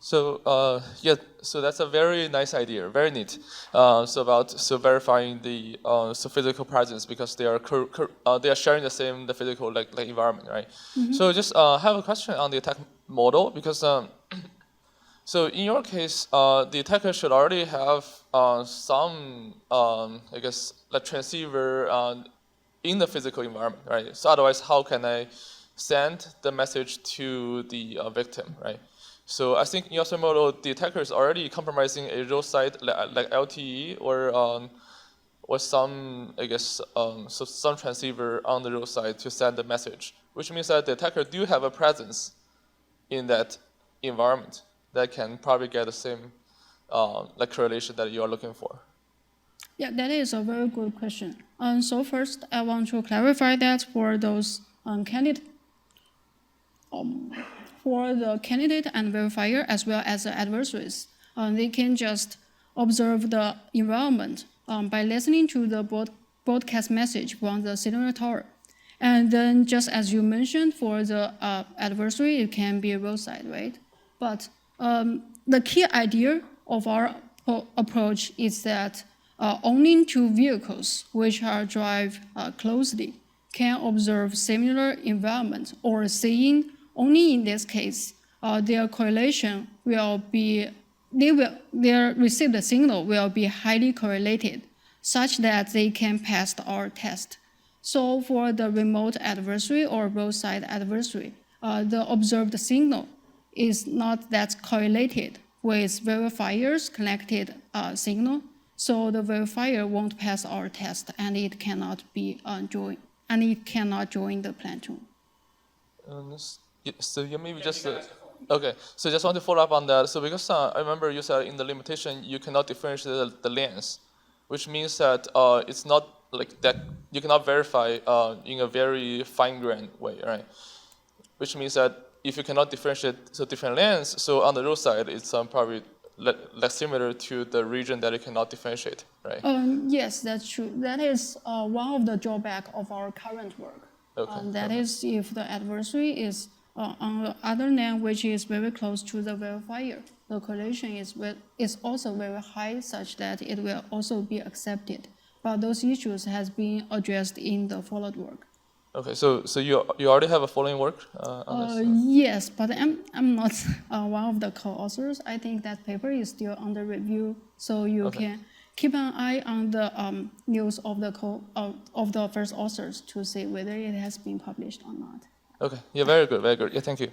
So yeah, so that's a very nice idea, very neat. So verifying the physical presence because they are sharing the physical like environment, right? Mm-hmm. So just have a question on the attack model because so in your case, the attacker should already have some I guess like transceiver in the physical environment, right? So otherwise, how can I send the message to the victim, right? So I think in your model, the attacker is already compromising a roadside like LTE or some I guess so some transceiver on the roadside to send the message, which means that the attacker do have a presence in that environment that can probably get the same like correlation that you are looking for. Yeah, that is a very good question. So first, I want to clarify that for those for the candidate and verifier as well as the adversaries, they can just observe the environment by listening to the broadcast message from the signal tower. And then just as you mentioned, for the adversary, it can be roadside, right? But the key idea of our approach is that only two vehicles which are drive closely can observe similar environment or seeing only in this case their correlation will be their received signal will be highly correlated such that they can pass our test. So for the remote adversary or roadside adversary, the observed signal is not that correlated with verifier's connected signal. So the verifier won't pass our test, and it cannot be joined, and it cannot join the Platoon. So you maybe just okay. So just want to follow up on that. So because I remember you said in the limitation you cannot differentiate the lens, which means that it's not like that you cannot verify in a very fine-grained way, right? Which means that if you cannot differentiate the different lens, so on the roadside it's probably less similar to the region that you cannot differentiate, right? Yes, that's true. That is one of the drawbacks of our current work. Okay. That is if the adversary is on the other lane, which is very close to the verifier, the correlation is also very high, such that it will also be accepted. But those issues has been addressed in the followed work. Okay, so you already have a following work on this? Yes, but I'm not one of the co-authors. I think that paper is still under review, so you can keep an eye on the news of the first authors to see whether it has been published or not. Okay, yeah, very good, very good. Yeah, thank you.